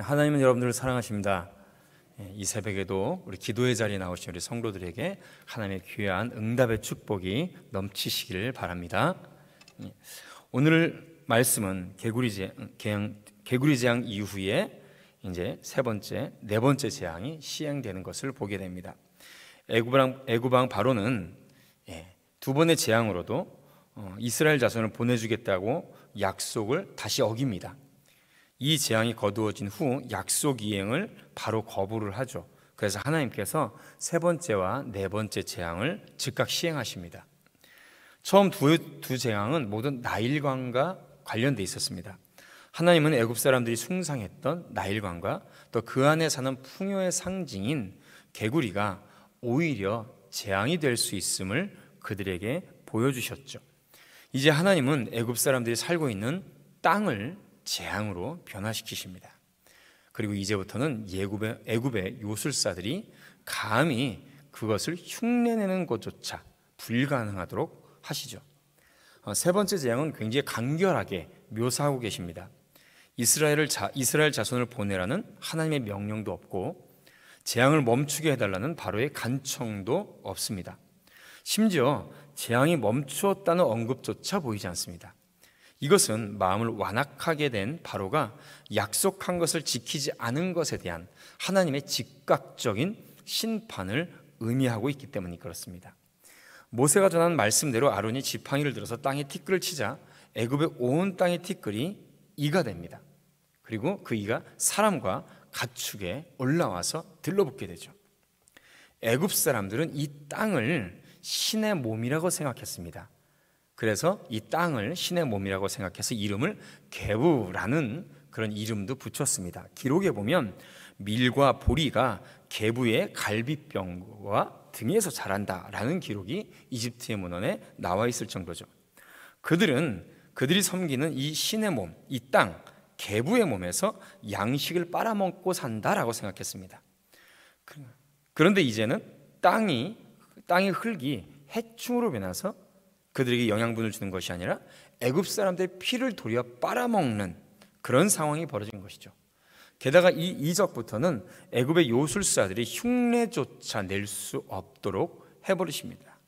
하나님은 여러분들을 사랑하십니다. 이 새벽에도 우리 기도의 자리에 나오신 우리 성도들에게 하나님의 귀한 응답의 축복이 넘치시기를 바랍니다. 오늘 말씀은 개구리 재앙 이후에 이제 네 번째 재앙이 시행되는 것을 보게 됩니다. 애굽 왕 바로는 두 번의 재앙으로도 이스라엘 자손을 보내주겠다고 약속을 다시 어깁니다. 이 재앙이 거두어진 후 약속 이행을 바로 거부를 하죠. 그래서 하나님께서 세 번째와 네 번째 재앙을 즉각 시행하십니다. 처음 두 재앙은 모두 나일강과 관련돼 있었습니다. 하나님은 애굽 사람들이 숭상했던 나일강과 또 그 안에 사는 풍요의 상징인 개구리가 오히려 재앙이 될 수 있음을 그들에게 보여주셨죠. 이제 하나님은 애굽 사람들이 살고 있는 땅을 재앙으로 변화시키십니다. 그리고 이제부터는 애굽의 요술사들이 감히 그것을 흉내내는 것조차 불가능하도록 하시죠. 세 번째 재앙은 굉장히 간결하게 묘사하고 계십니다. 이스라엘 자손을 보내라는 하나님의 명령도 없고 재앙을 멈추게 해달라는 바로의 간청도 없습니다. 심지어 재앙이 멈추었다는 언급조차 보이지 않습니다. 이것은 마음을 완악하게 된 바로가 약속한 것을 지키지 않은 것에 대한 하나님의 즉각적인 심판을 의미하고 있기 때문이 그렇습니다. 모세가 전한 말씀대로 아론이 지팡이를 들어서 땅에 티끌을 치자 애굽의 온 땅의 티끌이 이가 됩니다. 그리고 그 이가 사람과 가축에 올라와서 들러붙게 되죠. 애굽 사람들은 이 땅을 신의 몸이라고 생각했습니다. 그래서 이 땅을 신의 몸이라고 생각해서 이름을 개부라는 그런 이름도 붙였습니다. 기록에 보면 밀과 보리가 개부의 갈비뼈와 등에서 자란다라는 기록이 이집트의 문헌에 나와 있을 정도죠. 그들이 섬기는 이 신의 몸, 이 땅, 개부의 몸에서 양식을 빨아먹고 산다라고 생각했습니다. 그런데 이제는 땅의 흙이 해충으로 변해서 그들에게 영양분을 주는 것이 아니라 애굽 사람들의 피를 도리어 빨아먹는 그런 상황이 벌어진 것이죠. 게다가 이 이적부터는 애굽의 요술사들이 흉내조차 낼 수 없도록 해버리십니다.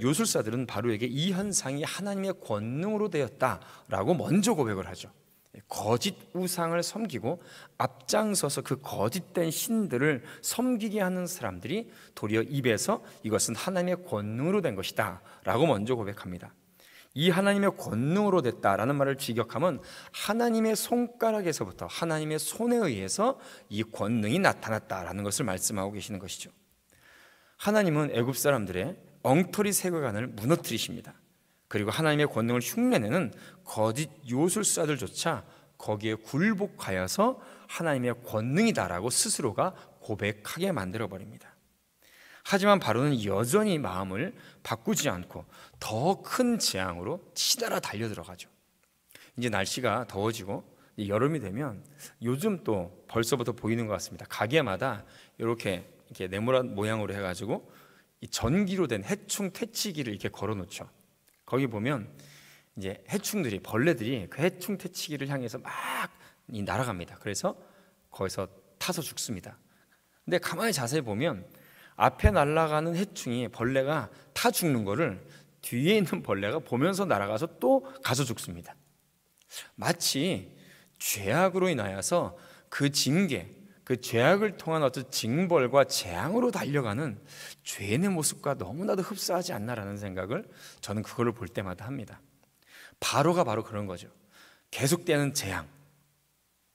요술사들은 바로에게 이 현상이 하나님의 권능으로 되었다라고 먼저 고백을 하죠. 거짓 우상을 섬기고 앞장서서 그 거짓된 신들을 섬기게 하는 사람들이 도리어 입에서 이것은 하나님의 권능으로 된 것이다 라고 먼저 고백합니다. 이 하나님의 권능으로 됐다라는 말을 직역하면 하나님의 손가락에서부터 하나님의 손에 의해서 이 권능이 나타났다라는 것을 말씀하고 계시는 것이죠. 하나님은 애굽 사람들의 엉터리 세계관을 무너뜨리십니다. 그리고 하나님의 권능을 흉내내는 거짓 요술사들조차 거기에 굴복하여서 하나님의 권능이다라고 스스로가 고백하게 만들어버립니다. 하지만 바로는 여전히 마음을 바꾸지 않고 더 큰 재앙으로 치달아 달려들어가죠. 이제 날씨가 더워지고 여름이 되면 요즘 또 벌써부터 보이는 것 같습니다. 가게마다 이렇게 네모난 모양으로 해가지고 이 전기로 된 해충 퇴치기를 이렇게 걸어놓죠. 거기 보면 이제 벌레들이 그 해충 퇴치기를 향해서 막 날아갑니다. 그래서 거기서 타서 죽습니다. 근데 가만히 자세히 보면 앞에 날아가는 벌레가 타 죽는 거를 뒤에 있는 벌레가 보면서 날아가서 또 가서 죽습니다. 마치 죄악으로 인하여서 그 징계, 그 죄악을 통한 어떤 징벌과 재앙으로 달려가는 죄인의 모습과 너무나도 흡사하지 않나라는 생각을 저는 그거를 볼 때마다 합니다. 바로가 바로 그런 거죠. 계속되는 재앙,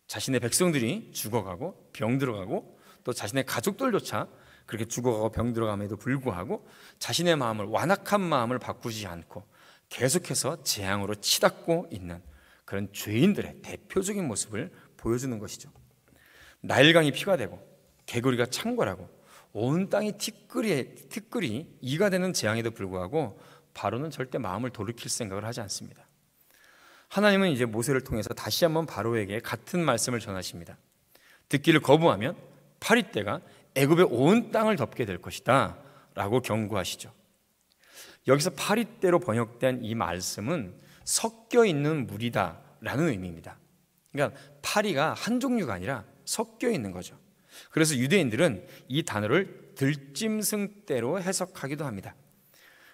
자신의 백성들이 죽어가고 병들어가고 또 자신의 가족들조차 그렇게 죽어가고 병들어감에도 불구하고 자신의 완악한 마음을 바꾸지 않고 계속해서 재앙으로 치닫고 있는 그런 죄인들의 대표적인 모습을 보여주는 것이죠. 나일강이 피가 되고 개구리가 창궐하고 온 땅이 티끌이 이가 되는 재앙에도 불구하고 바로는 절대 마음을 돌이킬 생각을 하지 않습니다. 하나님은 이제 모세를 통해서 다시 한번 바로에게 같은 말씀을 전하십니다. 듣기를 거부하면 파리떼가 애굽의 온 땅을 덮게 될 것이다 라고 경고하시죠. 여기서 파리떼로 번역된 이 말씀은 섞여 있는 물이다 라는 의미입니다. 그러니까 파리가 한 종류가 아니라 섞여 있는 거죠. 그래서 유대인들은 이 단어를 들짐승떼로 해석하기도 합니다.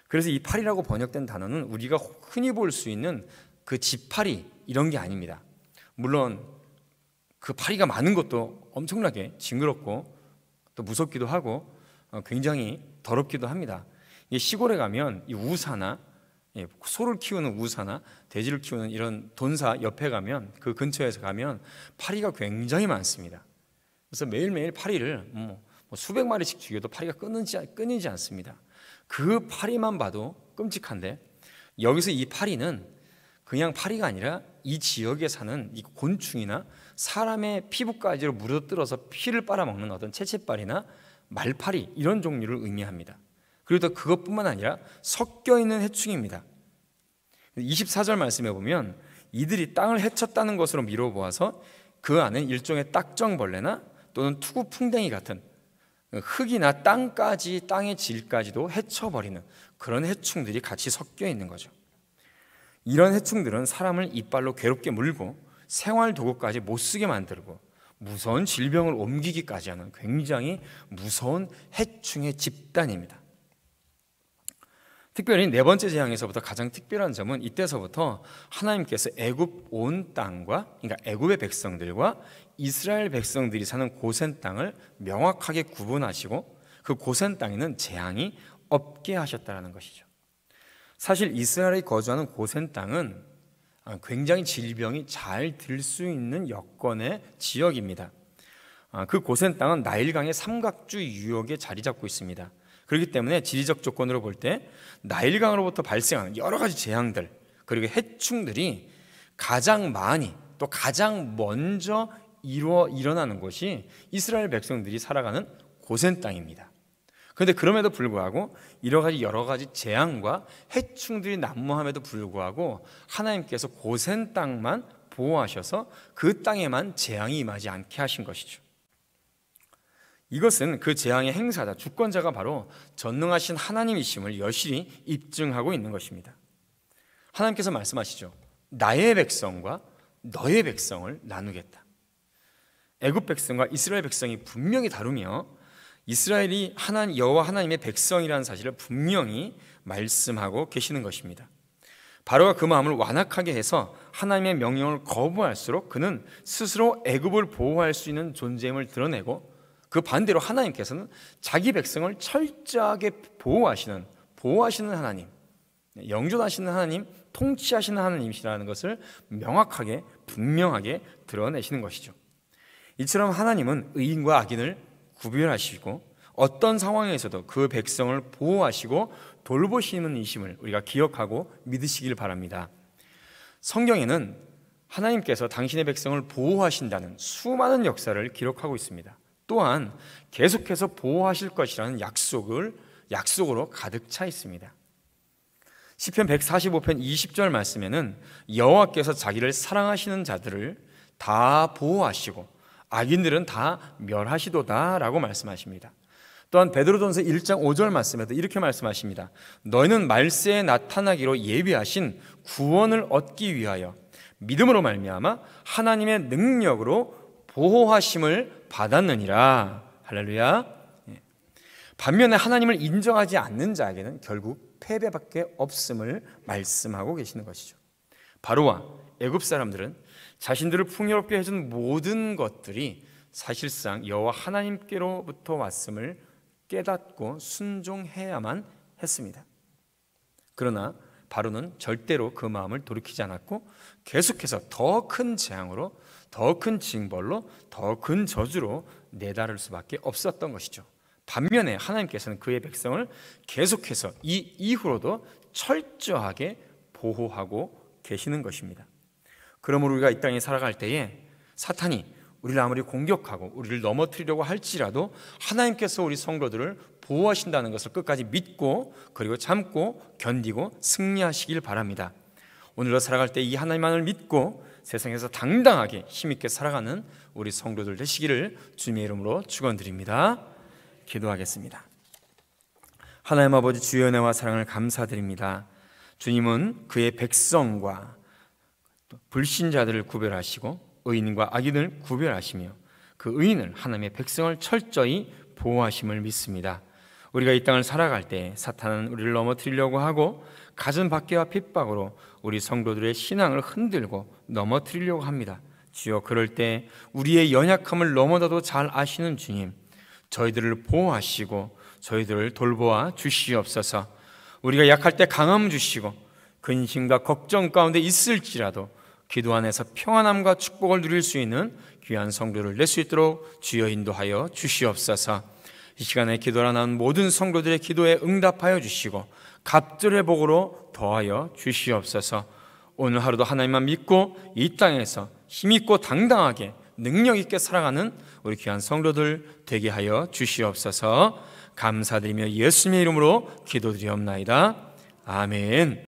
그래서 이 파리라고 번역된 단어는 우리가 흔히 볼 수 있는 그 지파리 이런 게 아닙니다. 물론 그 파리가 많은 것도 엄청나게 징그럽고 또 무섭기도 하고 굉장히 더럽기도 합니다. 시골에 가면 이 우사나 소를 키우는 우사나 돼지를 키우는 이런 돈사 옆에 가면, 그 근처에서 가면 파리가 굉장히 많습니다. 그래서 매일매일 파리를 수백 마리씩 죽여도 파리가 끊이지 않습니다. 그 파리만 봐도 끔찍한데, 여기서 이 파리는 그냥 파리가 아니라 이 지역에 사는 이 곤충이나 사람의 피부까지로 물어뜯어서 피를 빨아먹는 어떤 채채빨이나 말파리 이런 종류를 의미합니다. 그리고 또 그것뿐만 아니라 섞여 있는 해충입니다. 24절 말씀해 보면 이들이 땅을 헤쳤다는 것으로 미뤄보아서 그 안은 일종의 딱정벌레나 또는 투구풍뎅이 같은 흙이나 땅의 질까지도 헤쳐버리는 그런 해충들이 같이 섞여 있는 거죠. 이런 해충들은 사람을 이빨로 괴롭게 물고 생활 도구까지 못 쓰게 만들고 무서운 질병을 옮기기까지 하는 굉장히 무서운 해충의 집단입니다. 특별히 네 번째 재앙에서부터 가장 특별한 점은 이때서부터 하나님께서 애굽 온 땅과, 그러니까 애굽의 백성들과 이스라엘 백성들이 사는 고센 땅을 명확하게 구분하시고 그 고센 땅에는 재앙이 없게 하셨다는 것이죠. 사실 이스라엘이 거주하는 고센 땅은 굉장히 질병이 잘 들 수 있는 여건의 지역입니다. 그 고센 땅은 나일강의 삼각주 유역에 자리 잡고 있습니다. 그렇기 때문에 지리적 조건으로 볼 때 나일강으로부터 발생하는 여러 가지 재앙들, 그리고 해충들이 가장 많이 또 가장 먼저 일어나는 곳이 이스라엘 백성들이 살아가는 고센 땅입니다. 그런데 그럼에도 불구하고 여러 가지 재앙과 해충들이 난무함에도 불구하고 하나님께서 고센 땅만 보호하셔서 그 땅에만 재앙이 임하지 않게 하신 것이죠. 이것은 그 재앙의 행사자, 주권자가 바로 전능하신 하나님이심을 여실히 입증하고 있는 것입니다. 하나님께서 말씀하시죠. 나의 백성과 너의 백성을 나누겠다. 애굽 백성과 이스라엘 백성이 분명히 다르며 이스라엘이 여호와 하나님의 백성이라는 사실을 분명히 말씀하고 계시는 것입니다. 바로가 그 마음을 완악하게 해서 하나님의 명령을 거부할수록 그는 스스로 애굽을 보호할 수 있는 존재임을 드러내고, 그 반대로 하나님께서는 자기 백성을 철저하게 보호하시는 하나님, 영존하시는 하나님, 통치하시는 하나님이시라는 것을 명확하게 분명하게 드러내시는 것이죠. 이처럼 하나님은 의인과 악인을 구별하시고 어떤 상황에서도 그 백성을 보호하시고 돌보시는 이심을 우리가 기억하고 믿으시길 바랍니다. 성경에는 하나님께서 당신의 백성을 보호하신다는 수많은 역사를 기록하고 있습니다. 또한 계속해서 보호하실 것이라는 약속으로 가득 차 있습니다. 시편 145편 20절 말씀에는 여호와께서 자기를 사랑하시는 자들을 다 보호하시고 악인들은 다 멸하시도다 라고 말씀하십니다. 또한 베드로전서 1장 5절 말씀에도 이렇게 말씀하십니다. 너희는 말세에 나타나기로 예비하신 구원을 얻기 위하여 믿음으로 말미암아 하나님의 능력으로 보호하심을 받았느니라. 할렐루야. 반면에 하나님을 인정하지 않는 자에게는 결국 패배밖에 없음을 말씀하고 계시는 것이죠. 바로와 애굽 사람들은 자신들을 풍요롭게 해준 모든 것들이 사실상 여호와 하나님께로부터 왔음을 깨닫고 순종해야만 했습니다. 그러나 바로는 절대로 그 마음을 돌이키지 않았고 계속해서 더 큰 재앙으로, 더 큰 징벌로, 더 큰 저주로 내다를 수밖에 없었던 것이죠. 반면에 하나님께서는 그의 백성을 계속해서 이 이후로도 철저하게 보호하고 계시는 것입니다. 그러므로 우리가 이 땅에 살아갈 때에 사탄이 우리를 아무리 공격하고 우리를 넘어뜨리려고 할지라도 하나님께서 우리 성도들을 보호하신다는 것을 끝까지 믿고 그리고 참고 견디고 승리하시길 바랍니다. 오늘도 살아갈 때 이 하나님만을 믿고 세상에서 당당하게 힘있게 살아가는 우리 성도들 되시기를 주님의 이름으로 축원드립니다. 기도하겠습니다. 하나님 아버지, 주의 은혜와 사랑을 감사드립니다. 주님은 그의 백성과 불신자들을 구별하시고 의인과 악인을 구별하시며 그 의인을 하나님의 백성을 철저히 보호하심을 믿습니다. 우리가 이 땅을 살아갈 때 사탄은 우리를 넘어뜨리려고 하고 가진 박해와 핍박으로 우리 성도들의 신앙을 흔들고 넘어뜨리려고 합니다. 주여, 그럴 때 우리의 연약함을 너무나도 잘 아시는 주님, 저희들을 보호하시고 저희들을 돌보아 주시옵소서. 우리가 약할 때 강함 주시고 근심과 걱정 가운데 있을지라도 기도 안에서 평안함과 축복을 누릴 수 있는 귀한 성도를 낼 수 있도록 주여 인도하여 주시옵소서. 이 시간에 기도를 나눈 모든 성도들의 기도에 응답하여 주시고 갑절의 복으로 더하여 주시옵소서. 오늘 하루도 하나님만 믿고 이 땅에서 힘있고 당당하게 능력 있게 살아가는 우리 귀한 성도들 되게 하여 주시옵소서. 감사드리며 예수님의 이름으로 기도드리옵나이다. 아멘.